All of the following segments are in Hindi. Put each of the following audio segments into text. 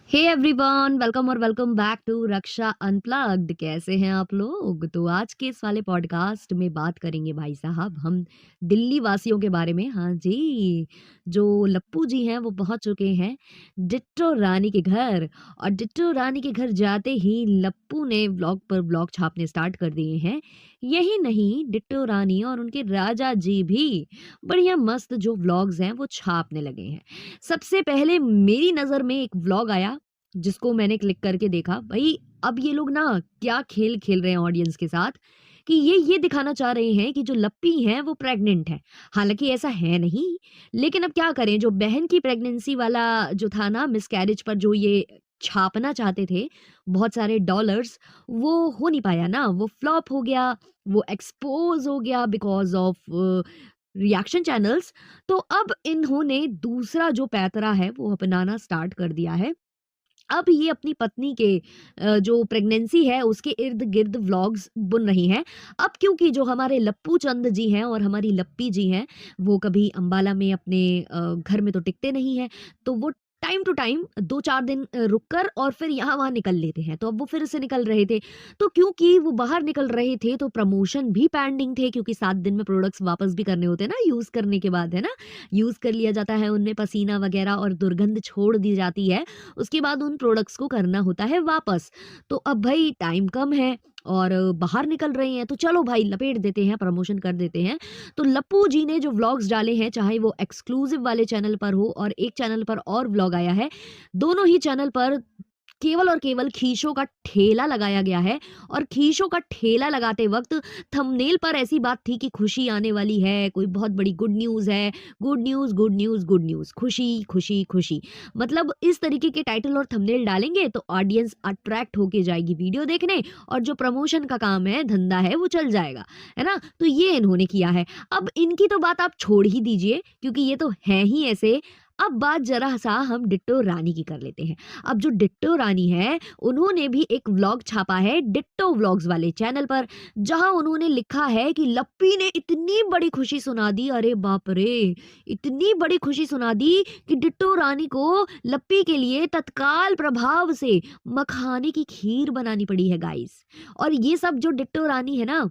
हे एवरीवन, वेलकम और welcome back to Raksha unplugged. कैसे हैं आप लोग? तो आज के इस वाले पॉडकास्ट में बात करेंगे भाई साहब हम दिल्ली वासियों के बारे में। हाँ जी, जो लप्पू जी हैं वो पहुंच चुके हैं डिट्टो रानी के घर। और डिट्टो रानी के घर जाते ही लप्पू ने व्लॉग पर व्लॉग छापने स्टार्ट कर दिए हैं। यही नहीं, डिट्टो रानी और उनके राजा जी भी बढ़िया मस्त जो व्लॉग्स हैं वो छापने लगे हैं। सबसे पहले मेरी नज़र में एक व्लॉग आया जिसको मैंने क्लिक करके देखा। भई अब ये लोग ना क्या खेल खेल रहे हैं ऑडियंस के साथ कि ये दिखाना चाह रहे हैं कि जो लप्पी हैं वो प्रेग्नेंट है। हालाँकि ऐसा है नहीं, लेकिन अब क्या करें, जो बहन की प्रेगनेंसी वाला जो था ना मिसकैरेज पर जो ये छापना चाहते थे बहुत सारे डॉलर्स, वो हो नहीं पाया ना, वो फ्लॉप हो गया, वो एक्सपोज़ हो गया बिकॉज़ ऑफ रिएक्शन चैनल्स। तो अब इन्होंने दूसरा जो पैतरा है वो अपनाना स्टार्ट कर दिया है। अब ये अपनी पत्नी के जो प्रेगनेंसी है उसके इर्द-गिर्द व्लॉग्स बुन रही हैं। अब क्योंकि जो हमारे लप्पू चंद जी हैं और हमारी लप्पी जी हैं, वो कभी अम्बाला में अपने घर में तो टिकते नहीं हैं, तो वो टाइम टू टाइम 2-4 दिन रुक कर और फिर यहाँ-वहाँ निकल लेते हैं। तो अब वो फिर से निकल रहे थे। तो क्योंकि वो बाहर निकल रहे थे तो प्रमोशन भी पेंडिंग थे, क्योंकि 7 दिन में प्रोडक्ट्स वापस भी करने होते हैं ना यूज़ करने के बाद, है ना? यूज़ कर लिया जाता है, उनमें पसीना वगैरह और दुर्गंध छोड़ दी जाती है। उसके बाद उन प्रोडक्ट्स को करना होता है वापस। तो अब भाई टाइम कम है और बाहर निकल रहे हैं, तो चलो भाई लपेट देते हैं, प्रमोशन कर देते हैं। तो लप्पू जी ने जो व्लॉग्स डाले हैं, चाहे वो एक्सक्लूसिव वाले चैनल पर हो और एक चैनल पर और व्लॉग आया है, दोनों ही चैनल पर केवल और केवल खीशों का ठेला लगाया गया है। और खीशों का ठेला लगाते वक़्त थंबनेल पर ऐसी बात थी कि खुशी आने वाली है, कोई बहुत बड़ी गुड न्यूज़ है, good news, good news, good news, खुशी, खुशी, खुशी। मतलब इस तरीके के टाइटल और थंबनेल डालेंगे तो ऑडियंस अट्रैक्ट होके जाएगी वीडियो देखने, और जो प्रमोशन का काम है, धंधा है, वो चल जाएगा, है ना? तो ये इन्होंने किया है। अब इनकी तो बात आप छोड़ ही दीजिए, क्योंकि ये तो हैं ही ऐसे। अब बात ज़रा-सा हम डिट्टो रानी की कर लेते हैं। अब जो डिट्टो रानी है, उन्होंने भी एक व्लॉग छापा है डिट्टो व्लॉग्स वाले चैनल पर, जहाँ उन्होंने लिखा है कि लप्पी ने इतनी बड़ी खुशी सुना दी, अरे बाप रे! इतनी बड़ी खुशी सुना दी कि डिट्टो रानी को लप्पी के लिए तत्काल प्रभाव से मखाने की खीर बनानी पड़ी है गाइस। और ये सब जो डिट्टो रानी है ना,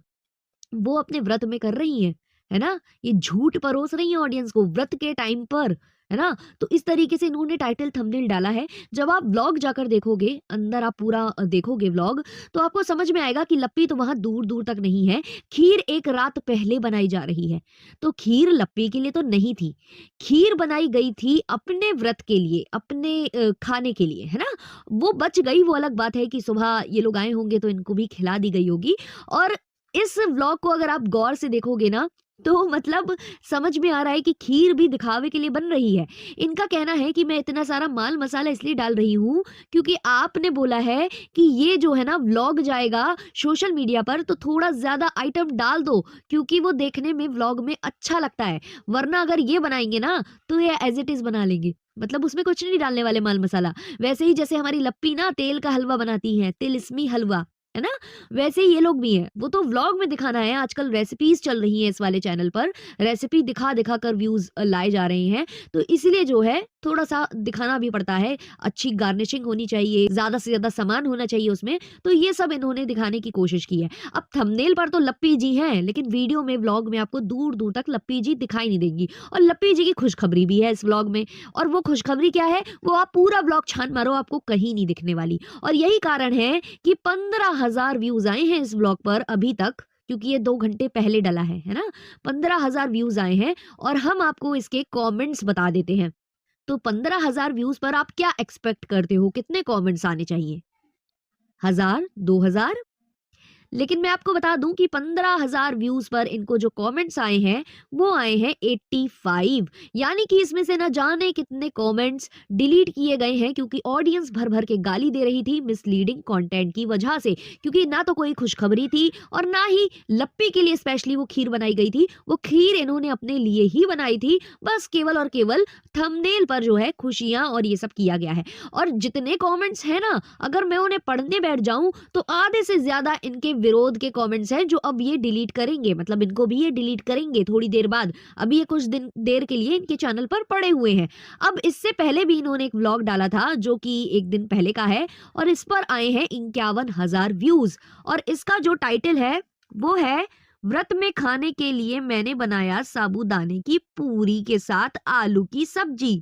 वो अपने व्रत में कर रही हैं, है ना? ये झूठ परोस रही हैं ऑडियंस को व्रत के टाइम पर, है ना? तो इस तरीके से इन्होंने टाइटल थंबनेल डाला है। जब आप व्लॉग जाकर देखोगे, अंदर आप पूरा देखोगे व्लॉग, तो आपको समझ में आएगा कि लप्पी तो वहाँ दूर-दूर तक नहीं है, खीर एक रात पहले बनाई जा रही है। तो खीर लप्पी के लिए तो नहीं थी, खीर बनाई गई थी अपने व्रत के लिए, अपने खाने के लिए, है ना? वो बच गई, वो अलग बात है कि सुबह ये लोग आए होंगे तो इनको भी खिला दी गई होगी। और इस व्लॉग को अगर आप गौर से देखोगे ना, तो मतलब समझ में आ रहा है कि खीर भी दिखावे के लिए बन रही है। इनका कहना है कि मैं इतना सारा माल मसाला इसलिए डाल रही हूँ क्योंकि आपने बोला है कि ये जो है ना व्लॉग जाएगा सोशल मीडिया पर, तो थोड़ा ज़्यादा आइटम डाल दो, क्योंकि वो देखने में व्लॉग में अच्छा लगता है। वरना अगर ये बनाएँगे ना तो ये एज़ इट इज़ बना लेंगे। मतलब उसमें कुछ नहीं डालने वाले माल मसाला। वैसे ही जैसे हमारी लप्पी ना तेल का हलवा बनाती हैं, तिलिस्मी हलवा, है ना? वैसे ही ये लोग भी हैं। वो तो व्लॉग में दिखाना है, आजकल रेसिपीज़ चल रही हैं इस वाले चैनल पर। रेसिपी दिखा-दिखा कर व्यूज़ लाए जा रहे हैं। तो इसीलिए जो है थोड़ा-सा दिखाना भी पड़ता है। अच्छी गार्निशिंग होनी चाहिए, ज़्यादा से ज़्यादा सामान होना चाहिए उसमें। तो ये सब इन्होंने दिखाने की कोशिश की है। अब थंबनेल पर तो लप्पी जी हैं, लेकिन वीडियो में, व्लॉग में आपको दूर-दूर तक लप्पी जी दिखाई नहीं देंगी। और लप्पी जी की खुशखबरी भी है इस व्लॉग में। और वो खुशखबरी क्या है? वो आप पूरा व्लॉग छान मारो, आपको कहीं नहीं दिखने वाली। और यही कारण है कि 15,000 व्यूज़ आए हैं इस व्लॉग पर अभी तक, क्योंकि ये 2 घंटे पहले डला है ना? 15,000 व्यूज़ आए हैं और हम आपको इसके कमेंट्स बता देते हैं। तो 15,000 व्यूज़ पर आप क्या एक्सपेक्ट करते हो? कितने कमेंट्स आने चाहिए? 1000, 2000? लेकिन मैं आपको बता दूं कि 15,000 व्यूज पर इनको जो कमेंट्स आए हैं वो आए हैं 85। यानी कि इसमें से ना जाने कितने कमेंट्स डिलीट किए गए हैं, क्योंकि ऑडियंस भर भर के गाली दे रही थी मिसलीडिंग कंटेंट की वजह से। क्योंकि ना तो कोई खुशखबरी थी और ना ही लप्पी के लिए स्पेशली वो खीर बनाई गई थी। वो खीर इन्होंने अपने लिए ही बनाई थी, बस केवल और केवल थंबनेल पर जो है खुशियां और ये सब किया गया है। और जितने कमेंट्स हैं ना, अगर मैं उन्हें पढ़ने बैठ जाऊं तो आधे से ज्यादा इनके विरोध के कमेंट्स हैं जो अब ये डिलीट करेंगे, मतलब इनको भी ये डिलीट करेंगे थोड़ी देर बाद। अभी ये कुछ दिन देर के लिए इनके चैनल पर पड़े हुए हैं। अब इससे पहले भी इन्होंने एक व्लॉग डाला था जो कि 1 दिन पहले का है और इस पर आए हैं 51,000 व्यूज और इसका जो टाइटल है वो है व्रत में खाने के लिए मैंने बनाया साबूदाने की पूरी के साथ आलू की सब्जी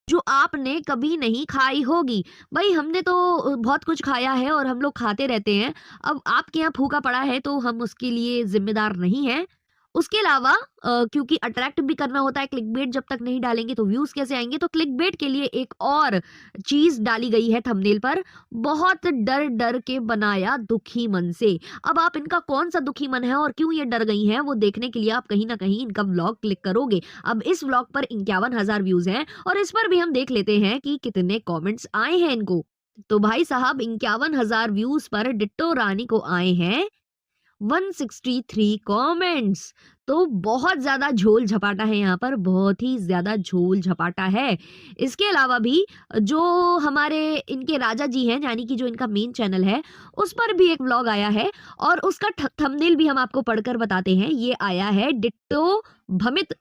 जो आपने कभी नहीं खाई होगी। भाई हमने तो बहुत कुछ खाया है और हम लोग खाते रहते हैं। अब आपके यहाँ फूका पड़ा है तो हम उसके लिए जिम्मेदार नहीं हैं। उसके अलावा क्योंकि अट्रैक्ट भी करना होता है, क्लिकबेट जब तक नहीं डालेंगे तो व्यूज कैसे आएंगे, तो क्लिकबेट के लिए एक और चीज डाली गई है थंबनेल पर, बहुत डर डर के बनाया दुखी मन से। अब आप इनका कौन सा दुखी मन है और क्यों ये डर गई हैं वो देखने के लिए आप कहीं ना कहीं इनका व्लॉग क्लिक करोगे। अब इस व्लॉग पर 51,000 व्यूज हैं और इस पर भी हम देख लेते हैं कि कितने कॉमेंट्स आए हैं इनको। तो भाई साहब 51,000 व्यूज पर डिट्टो रानी को आए हैं 163 कमेंट्स। तो बहुत ज्यादा झोल झपाटा है यहाँ पर, बहुत ही ज्यादा झोल झपाटा है। इसके अलावा भी जो हमारे इनके राजा जी हैं, यानी कि जो इनका मेन चैनल है, उस पर भी एक व्लॉग आया है और उसका थंबनेल भी हम आपको पढ़कर बताते हैं। ये आया है डिट्टो भमित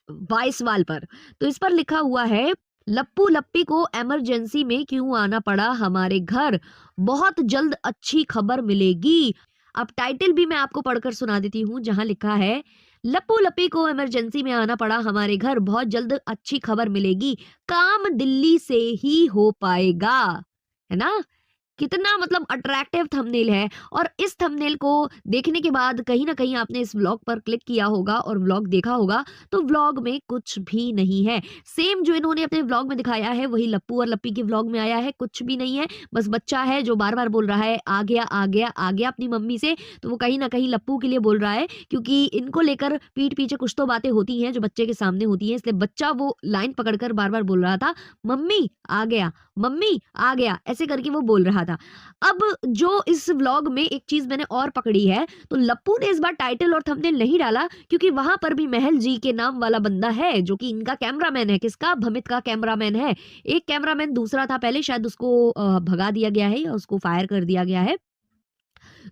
वाइसवाल पर। तो इस पर लिखा हुआ है, लप्पू लप्पी को इमरजेंसी में क्यों आना पड़ा हमारे घर, बहुत जल्द अच्छी खबर मिलेगी। अब टाइटल भी मैं आपको पढ़कर सुना देती हूँ, जहां लिखा है, लप्पू लप्पी को इमरजेंसी में आना पड़ा हमारे घर, बहुत जल्द अच्छी खबर मिलेगी, काम दिल्ली से ही हो पाएगा। है ना, कितना मतलब अट्रैक्टिव थंबनेल है। और इस थंबनेल को देखने के बाद कहीं ना कहीं आपने इस व्लॉग पर क्लिक किया होगा और व्लॉग देखा होगा, तो व्लॉग में कुछ भी नहीं है। सेम जो इन्होंने अपने व्लॉग में दिखाया है वही लप्पू और लप्पी के व्लॉग में आया है, कुछ भी नहीं है। बस बच्चा है जो बार बार बोल रहा है आ गया आ गया आ गया अपनी मम्मी से, तो वो कहीं ना कहीं लप्पू के लिए बोल रहा है, क्योंकि इनको लेकर पीठ पीछे कुछ तो बातें होती हैं जो बच्चे के सामने होती हैं, इसलिए बच्चा वो लाइन पकड़कर बार बार बोल रहा था, मम्मी आ गया, मम्मी आ गया, ऐसे करके वो बोल रहा था। अब जो इस व्लॉग में एक चीज मैंने और पकड़ी है, तो लप्पू ने इस बार टाइटल और थंबनेल नहीं डाला क्योंकि वहां पर भी महल जी के नाम वाला बंदा है जो कि इनका कैमरामैन है। किसका? भमित का कैमरामैन है। एक कैमरामैन दूसरा था पहले, शायद उसको भगा दिया गया है या उसको फायर कर दिया गया है।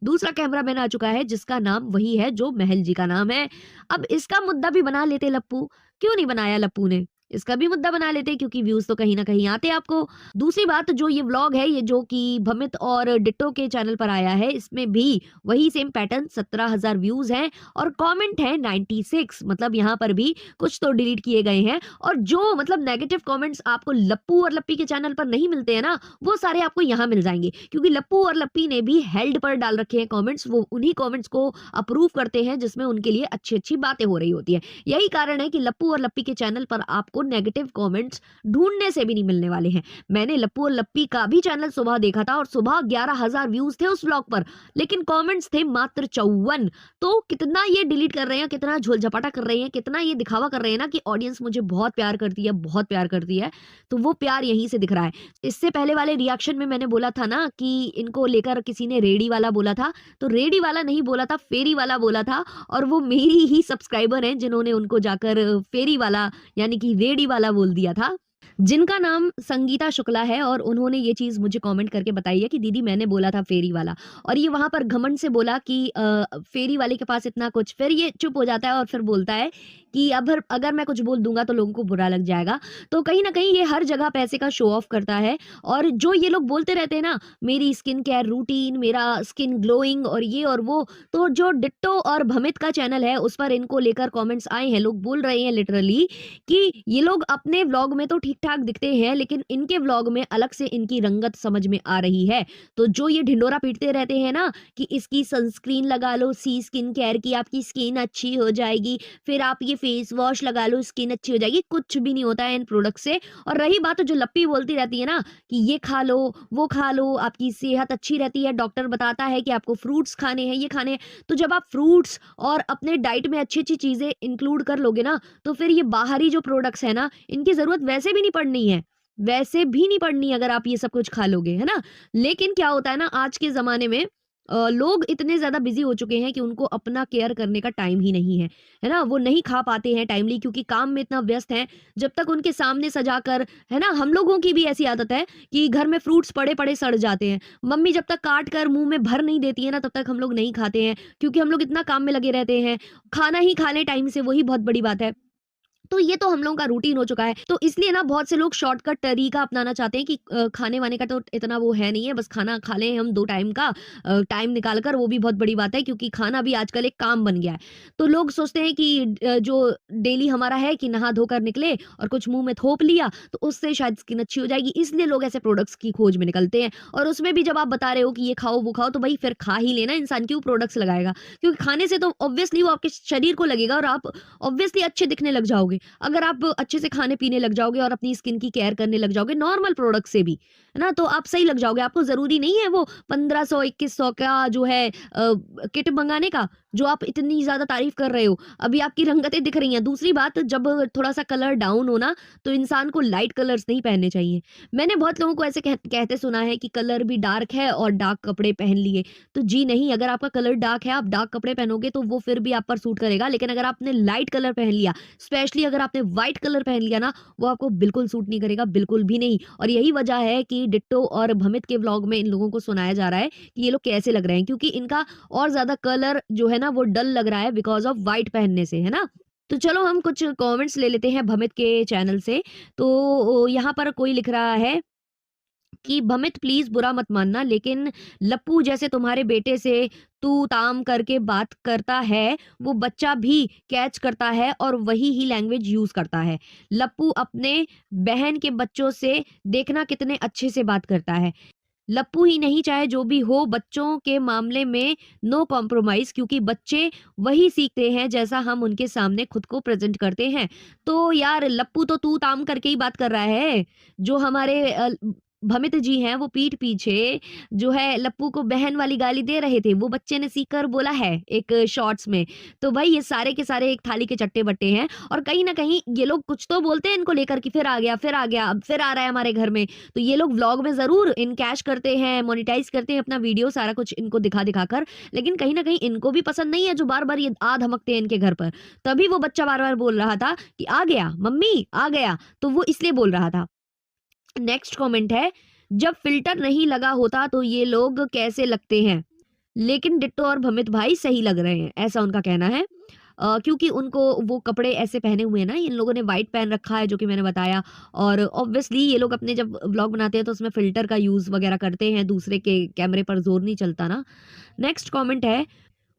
दूसरा कैमरामैन आ चुका है जिसका नाम वही है जो महल जी का नाम है। अब इसका मुद्दा भी बना लेते लप्पू, क्यों नहीं बनाया लप्पू ने? इसका भी मुद्दा बना लेते क्योंकि व्यूज तो कहीं ना कहीं आते आपको। दूसरी बात, जो ये व्लॉग है, ये जो कि भमित और डिट्टो के चैनल पर आया है, इसमें भी वही सेम पैटर्न 17,000 व्यूज हैं और कमेंट है 96, मतलब यहाँ पर भी कुछ तो डिलीट किए गए हैं। और जो मतलब नेगेटिव कमेंट्स आपको लप्पू और लप्पी के चैनल पर नहीं मिलते हैं ना, वो सारे आपको यहाँ मिल जाएंगे, क्योंकि लप्पू और लप्पी ने भी हेल्ड पर डाल रखे हैं कमेंट्स। वो उन्हीं कमेंट्स को अप्रूव करते हैं जिसमें उनके लिए अच्छी अच्छी बातें हो रही होती है। यही कारण है कि लप्पू और लप्पी के चैनल पर आपको नेगेटिव कमेंट्स ढूंढने से भी नहीं मिलने वाले हैं। मैंने लप्पू और लप्पी का भी चैनल सुबह देखा था और सुबह 11,000 व्यूज थे उस व्लॉग पर, लेकिन कमेंट्स थे मात्र 54। तो कितना ये डिलीट कर रहे हैं, कितना झोलझपाटा कर रहे हैं, कितना ये दिखावा कर रहे हैं ना कि ऑडियंस मुझे बहुत प्यार करती है, बहुत प्यार करती है। तो वो प्यार यहीं से दिख रहा है। इससे पहले वाले रिएक्शन में मैंने बोला था ना कि इनको लेकर किसी ने रेडी वाला बोला था, तो रेडी वाला नहीं बोला था, फेरी वाला बोला था। और वो मेरी ही सब्सक्राइबर हैं जिन्होंने उनको जाकर फेरी वाला यानी कि रेडी वाला बोल दिया था, जिनका नाम संगीता शुक्ला है। और उन्होंने ये चीज मुझे कमेंट करके बताई है कि दीदी मैंने बोला था फेरी वाला, और ये वहां पर घमंड से बोला कि फेरी वाले के पास इतना कुछ। फिर ये चुप हो जाता है और फिर बोलता है कि अब अगर मैं कुछ बोल दूंगा तो लोगों को बुरा लग जाएगा। तो कहीं ना कहीं ये हर जगह पैसे का शो ऑफ करता है। और जो ये लोग बोलते रहते हैं ना, मेरी स्किन केयर रूटीन, मेरा स्किन ग्लोइंग और ये और वो, तो जो डिट्टो और भमित का चैनल है उस पर इनको लेकर कमेंट्स आए हैं। लोग बोल रहे हैं लिटरली कि ये लोग अपने व्लॉग में तो ठीक ठाक दिखते हैं, लेकिन इनके व्लॉग में अलग से इनकी रंगत समझ में आ रही है। तो जो ये ढिंडोरा पीटते रहते हैं ना कि इसकी सनस्क्रीन लगा लो, सी स्किन केयर की, आपकी स्किन अच्छी हो जाएगी, फिर आप ये फेस वॉश लगा लो, स्किन अच्छी हो जाएगी, कुछ भी नहीं होता है इन प्रोडक्ट से। और रही बात जो लप्पी बोलती रहती है ना कि ये खा लो, वो खा लो, आपकी सेहत अच्छी रहती है, डॉक्टर बताता है कि आपको फ्रूट्स खाने हैं, ये खाने हैं। तो जब आप फ्रूट्स और अपने डाइट में अच्छी अच्छी चीजें इंक्लूड कर लोगे ना, तो फिर ये बाहरी जो प्रोडक्ट्स है ना, इनकी जरूरत वैसे भी नहीं पड़नी है, वैसे भी नहीं पड़नी अगर आप ये सब कुछ खा लोगे, है ना। लेकिन क्या होता है ना, आज के जमाने में लोग इतने ज़्यादा बिज़ी हो चुके हैं कि उनको अपना केयर करने का टाइम ही नहीं है ना? वो नहीं खा पाते हैं टाइमली क्योंकि काम में इतना व्यस्त हैं, जब तक उनके सामने सजाकर है ना? हम लोगों की भी ऐसी आदत है कि घर में फ्रूट्स पड़े-पड़े सड़ जाते हैं। मम्मी जब तक काट कर मुँह में भर नहीं देती है ना, तब तक हम लोग नहीं खाते हैं क्योंकि हम लोग इतना काम में लगे रहते हैं। खाना ही खा लें टाइम से, वही बहुत बड़ी बात है। तो ये तो हम लोगों का रूटीन हो चुका है। तो इसलिए ना बहुत से लोग शॉर्टकट तरीका अपनाना चाहते हैं कि खाने-वाने का तो इतना वो है नहीं है, बस खाना खा लें हम 2 टाइम का टाइम निकाल कर, वो भी बहुत बड़ी बात है क्योंकि खाना भी आजकल एक काम बन गया है। तो लोग सोचते हैं कि जो डेली हमारा है कि नहा धोकर निकले और कुछ मुँह में थोप लिया, तो उससे शायद स्किन अच्छी हो जाएगी, इसलिए लोग ऐसे प्रोडक्ट्स की खोज में निकलते हैं। और उसमें भी जब आप बता रहे हो कि ये खाओ, वो खाओ, तो भई फिर खा ही लेना, इंसान क्यों प्रोडक्ट्स लगाएगा? क्योंकि खाने से तो ऑब्वियसली वो आपके शरीर को लगेगा और आप ऑब्वियसली अच्छे दिखने लग जाओगे। अगर आप अच्छे से खाने-पीने लग जाओगे और अपनी स्किन की केयर करने लग जाओगे नॉर्मल प्रोडक्ट से भी, है ना? तो आप सही लग जाओगे। आपको ज़रूरी नहीं है वो 1500 2100 का जो है किट मँगाने का, जो आप इतनी ज़्यादा तारीफ़ कर रहे हो। अभी आपकी रंगतें दिख रही हैं। दूसरी बात, जब थोड़ा-सा कलर डाउन हो ना, तो इंसान को लाइट कलर्स नहीं पहनने चाहिए। मैंने बहुत लोगों को ऐसे कहते सुना है कि कलर भी डार्क है और डार्क कपड़े पहन लिए। तो जी नहीं, अगर आपका कलर डार्क है, आप डार्क कपड़े पहनोगे तो वो फिर भी आप पर सूट करेगा। लेकिन अगर आपने लाइट कलर पहन लिया, स्पेशली अगर आपने व्हाइट कलर पहन लिया ना, वो आपको बिल्कुल सूट नहीं करेगा, बिल्कुल भी नहीं। और यही वजह है कि डिट्टो और भमित के व्लॉग में इन लोगों को सुनाया जा रहा है कि ये लोग कैसे लग रहे हैं, क्योंकि इनका और ज़्यादा कलर जो है ना वो डल लग रहा है बिकॉज़ ऑफ व्हाइट पहनने से, है ना? तो चलो हम कुछ कमेंट्स ले लेते हैं भमित के चैनल से। तो यहाँ पर कोई लिख रहा है कि भमित प्लीज़ बुरा मत मानना, लेकिन लप्पू जैसे तुम्हारे बेटे से तू ताम करके बात करता है, वो बच्चा भी कैच करता है और वही ही लैंग्वेज यूज़ करता है। लप्पू अपने बहन के बच्चों से देखना कितने अच्छे से बात करता है। लप्पू ही नहीं, चाहे जो भी हो, बच्चों के मामले में नो कॉम्प्रोमाइज़, क्योंकि बच्चे वही सीखते हैं जैसा हम उनके सामने खुद को प्रेज़ेंट करते हैं। तो यार लप्पू तो तू ताम करके ही बात कर रहा है। जो हमारे भमित जी हैं वो पीठ पीछे जो है लप्पू को बहन वाली गाली दे रहे थे, वो बच्चे ने सीख कर बोला है एक शॉर्ट्स में। तो भाई ये सारे के सारे एक थाली के चट्टे-बट्टे हैं और कहीं न कहीं ये लोग कुछ तो बोलते हैं इनको लेकर कि फिर आ गया, फिर आ गया, अब फिर आ रहा है हमारे घर में। तो ये लोग व्लॉग में ज़रूर इनकैश करते हैं, मोनेटाइज़ करते हैं अपना वीडियो सारा कुछ इनको दिखा-दिखा कर, लेकिन कहीं न कहीं इनको भी पसंद नहीं है जो बार-बार ये आ धमकते हैं इनके घर पर। तभी वो बच्चा बार-बार बोल रहा था कि आ गया, मम्मी आ गया, तो वो इसलिए बोल रहा था। नेक्स्ट कमेंट है, जब फ़िल्टर नहीं लगा होता तो ये लोग कैसे लगते हैं? लेकिन डिट्टो और भमित भाई सही लग रहे हैं, ऐसा उनका कहना है। क्योंकि उनको वो कपड़े ऐसे पहने हुए हैं ना, इन लोगों ने व्हाइट पहन रखा है जो कि मैंने बताया और ऑब्वियसली ये लोग अपने जब व्लॉग बनाते हैं तो उसमें फ़िल्टर का यूज़ वगैरह करते हैं, दूसरे के कैमरे पर ज़ोर नहीं चलता ना। नेक्स्ट कमेंट है,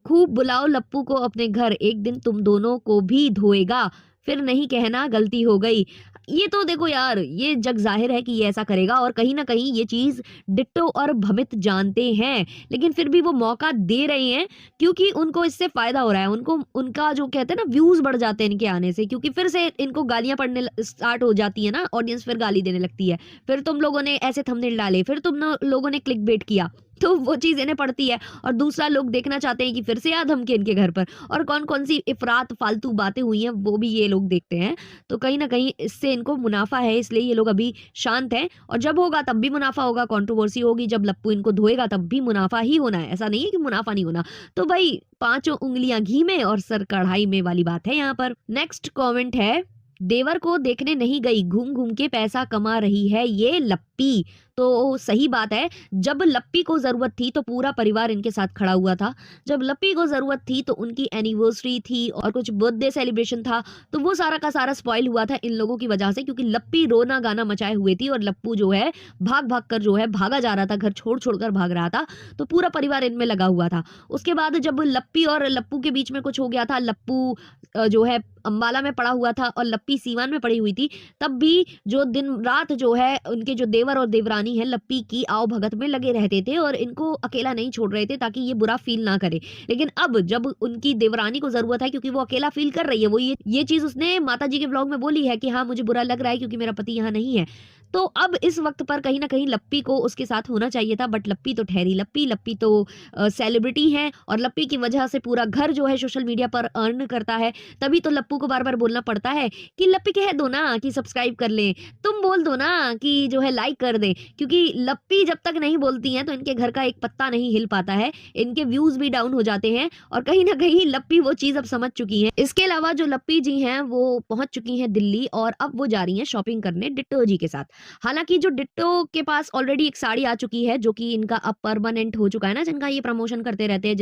खूब बुलाओ लप्पू को अपने घर, एक दिन तुम दोनों को भी धोएगा, फिर नहीं कहना गलती हो गई। ये तो देखो यार, ये जग ज़ाहिर है कि ये ऐसा करेगा और कहीं न कहीं ये चीज़ डिट्टो और भमित जानते हैं, लेकिन फिर भी वो मौका दे रहे हैं क्योंकि उनको इससे फ़ायदा हो रहा है। उनको उनका जो कहते हैं ना व्यूज़ बढ़ जाते हैं इनके आने से, क्योंकि फिर से इनको गालियाँ पड़ने स्टार्ट हो जाती है ना, ऑडियंस फिर गाली देने लगती है। फिर तुम लोगों ने ऐसे थंबनेल डाले, फिर तुम लोगों ने क्लिकबेट किया, तो वो चीज़ इन्हें पड़ती है और दूसरा लोग देखना चाहते हैं कि फिर से आ धमके इनके घर पर और कौन-कौन सी इफ़रात फालतू बातें हुई हैं वो भी ये लोग देखते हैं। तो कहीं न कहीं इससे इनको मुनाफ़ा है, इसलिए ये लोग अभी शांत हैं और जब होगा तब भी मुनाफ़ा होगा, कंट्रोवर्सी होगी, जब लप्पू इनको धोएगा तब भी मुनाफ़ा ही होना है, ऐसा नहीं है कि मुनाफ़ा नहीं होना। तो भई पाँचों उँगलियाँ घी में और सर कढ़ाई में वाली बात है यहाँ पर। नेक्स्ट कमेंट है, देवर को देखने नहीं गई, घूम-घूम के पैसा कमा रही है ये लप्पी। तो सही बात है, जब लप्पी को ज़रूरत थी तो पूरा परिवार इनके साथ खड़ा हुआ था। जब लप्पी को ज़रूरत थी तो उनकी एनिवर्सरी थी और कुछ बर्थडे सेलिब्रेशन था, तो वो सारा का सारा स्पॉइल हुआ था इन लोगों की वजह से, क्योंकि लप्पी रोना-गाना मचाए हुए थी और लप्पू जो है भाग-भाग कर जो है भागा जा रहा था, घर छोड़-छोड़ कर भाग रहा था। तो पूरा परिवार इनमें लगा हुआ था। उसके बाद जब लप्पी और लप्पू के बीच में कुछ हो गया था, लप्पू जो है अम्बाला में पड़ा हुआ था और लप्पी सीवान में पड़ी हुई थी, तब भी जो दिन-रात जो है उनके जो देवर और देवरानी है लप्पी की आओ-भगत में लगे रहते थे और इनको अकेला नहीं छोड़ रहे थे ताकि ये बुरा फ़ील ना करे। लेकिन अब जब उनकी देवरानी को ज़रूरत है, क्योंकि वो अकेला फ़ील कर रही है, वो ये चीज़ उसने माताजी के व्लॉग में बोली है कि हाँ, मुझे बुरा लग रहा है क्योंकि मेरा पति यहाँ नहीं है। तो अब इस वक़्त पर कहीं न कहीं लप्पी को उसके साथ होना चाहिए था, बट लप्पी तो ठहरी लप्पी, लप्पी तो सेलिब्रिटी है और लप्पी की वजह से पूरा घर जो है सोशल मीडिया पर अर्न करता है। तभी तो लप्पू को बार-बार बोलना पड़ता है कि लप्पी कह दो ना कि सब्सक्राइब कर लें, तुम बोल दो ना कि जो है लाइक कर दें, क्योंकि लप्पी जब तक नहीं बोलती हैं तो इनके घर का एक पत्ता नहीं हिल पाता है, इनके व्यूज़ भी डाउन हो जाते हैं और कहीं न कहीं लप्पी वो चीज़ अब समझ चुकी हैं। इसके अलावा जो लप्पी जी हैं वो पहुँच चुकी हैं दिल्ली और अब वो जा रही हैं शॉपिंग करने डिट्टो जी के साथ। हालाँकि जो डिट्टो के पास ऑलरेडी एक साड़ी आ चुकी है जो कि इनका अब परमानेंट हो चुका है ना, जिनका ये प्रमोशन करते रहते हैं,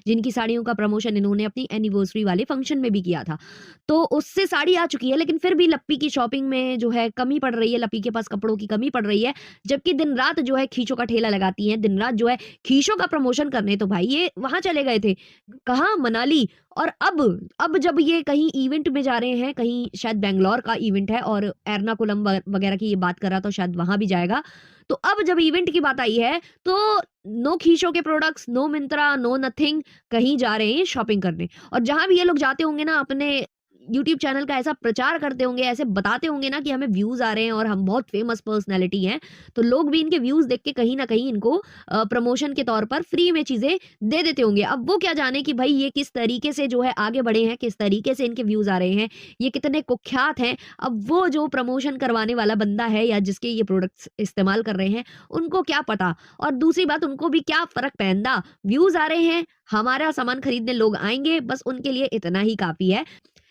जिनकी साड़ियों का प्रमोशन इन्होंने अपनी एनिवर्सरी वाले फंक्शन में भी किया था। तो उससे साड़ी आ चुकी है, लेकिन फिर भी लप्पी की शॉपिंग में जो है कमी पड़ रही है, लप्पी के पास कपड़ों की कमी पड़ रही है, जबकि दिन-रात जो है खींचों का ठेला लगाती हैं, दिन-रात जो है खींचों का प्रमोशन करने तो भाई ये वहाँ चले गए थे। कहाँ? मनाली। और अब जब ये कहीं इवेंट में जा रहे हैं, कहीं शायद बैंगलोर का इवेंट है और एर्नाकुलम वगैरह की ये बात कर रहा, तो शायद वहाँ भी जाएगा। तो अब जब इवेंट की बात आई है, तो नो कीशो के products, no Myntra, no nothing, कहीं जा रहे हैं शॉपिंग करने। और जहाँ भी ये लोग जाते होंगे ना, अपने यूट्यूब चैनल का ऐसा प्रचार करते होंगे, ऐसे बताते होंगे ना कि हमें व्यूज़ आ रहे हैं और हम बहुत फेमस पर्सनैलिटी हैं, तो लोग भी इनके व्यूज़ देख के कहीं न कहीं इनको प्रमोशन के तौर पर फ्री में चीज़ें दे देते होंगे। अब वो क्या जाने कि भई ये किस तरीके से जो है आगे बढ़े हैं, किस तरीके से इनके व्यूज़ आ रहे हैं, ये कितने कुख्यात हैं। अब वो जो प्रमोशन करवाने वाला बंदा है या जिसके ये प्रोडक्ट्स इस्तेमाल कर रहे हैं, उनको क्या पता। और दूसरी बात, उनको भी क्या फ़र्क पैंदा, व्यूज़ आ रहे हैं, हमारा सामान खरीदने लोग आएँगे, बस उनके लिए इतना ही काफ़ी है।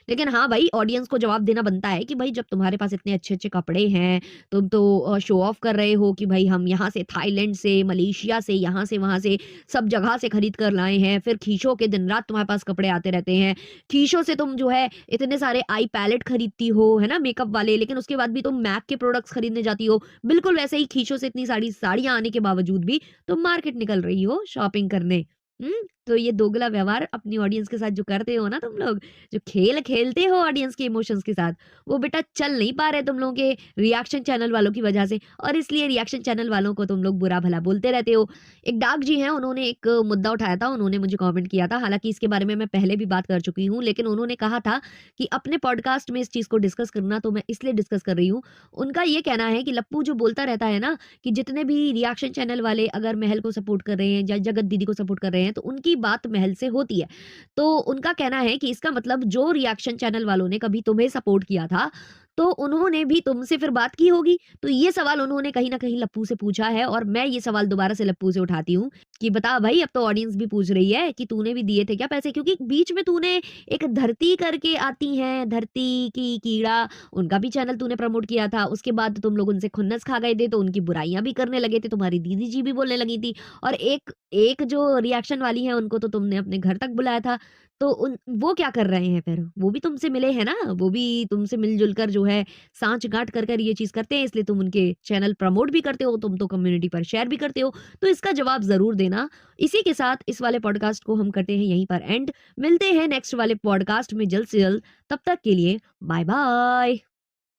लेकिन हाँ भाई, ऑडियंस को जवाब देना बनता है कि भाई जब तुम्हारे पास इतने अच्छे-अच्छे कपड़े हैं, तुम तो शो ऑफ कर रहे हो कि भाई हम यहाँ से थाईलैंड से, मलेशिया से, यहाँ से वहाँ से सब जगह से खरीद कर लाए हैं। फिर कीशो के दिन-रात तुम्हारे पास कपड़े आते रहते हैं। कीशो से तुम जो है इतने सारे आई पैलेट खरीदती हो, है ना, मेकअप वाले, लेकिन उसके बाद भी तुम मैक के प्रोडक्ट्स खरीदने जाती हो। बिल्कुल वैसे ही कीशो से इतनी सारी साड़ियाँ आने के बावजूद भी तुम मार्केट निकल रही हो शॉपिंग करने। हुँ? तो ये दोगला व्यवहार अपनी ऑडियंस के साथ जो करते हो ना तुम लोग, जो खेल खेलते हो ऑडियंस के इमोशंस के साथ, वो बेटा चल नहीं पा रहे तुम लोगों के रिएक्शन चैनल वालों की वजह से, और इसलिए रिएक्शन चैनल वालों को तुम लोग बुरा-भला बोलते रहते हो। एक डाक जी हैं, उन्होंने एक मुद्दा उठाया था, उन्होंने मुझे कमेंट किया था, हालाँकि इसके बारे में मैं पहले भी बात कर चुकी हूँ, लेकिन उन्होंने कहा था कि अपने पॉडकास्ट में इस चीज़ को डिस्कस करना, तो मैं इसलिए डिस्कस कर रही हूँ। उनका ये कहना है कि लप्पू जो बोलता रहता है ना कि जितने भी रिएक्शन चैनल वाले अगर महल को सपोर्ट कर रहे हैं या जगत दीदी को सपोर्ट कर रहे हैं, तो उनकी बात महल से होती है। तो उनका कहना है कि इसका मतलब जो रिएक्शन चैनल वालों ने कभी तुम्हें सपोर्ट किया था, तो उन्होंने भी तुमसे फिर बात की होगी। तो ये सवाल उन्होंने कहीं न कहीं लप्पू से पूछा है और मैं ये सवाल दोबारा से लप्पू से उठाती हूँ कि बता भई, अब तो ऑडियंस भी पूछ रही है कि तूने भी दिए थे क्या पैसे? क्योंकि बीच में तूने एक धरती करके आती हैं, धरती की कीड़ा, उनका भी चैनल तूने प्रमोट किया था। उसके बाद तुम लोग उनसे खुन्नस खा गए थे, तो उनकी बुराइयाँ भी करने लगे थे, तुम्हारी दीदी जी भी बोलने लगी थी और एक एक जो रिएक्शन वाली है उनको तो तुमने अपने घर तक बुलाया था। तो उन वो क्या कर रहे हैं फिर? वो भी तुमसे मिले हैं ना, वो भी तुमसे मिल-जुल कर जो है साँठ-गाँठ कर ये चीज़ करते हैं, इसलिए तुम उनके चैनल प्रमोट भी करते हो, तुम तो कम्युनिटी पर शेयर भी करते हो। तो इसका जवाब ज़रूर देना। इसी के साथ इस वाले पॉडकास्ट को हम करते हैं यहीं पर एंड। मिलते हैं नेक्स्ट वाले पॉडकास्ट में जल्द से जल्द। तब तक के लिए बाय बाय।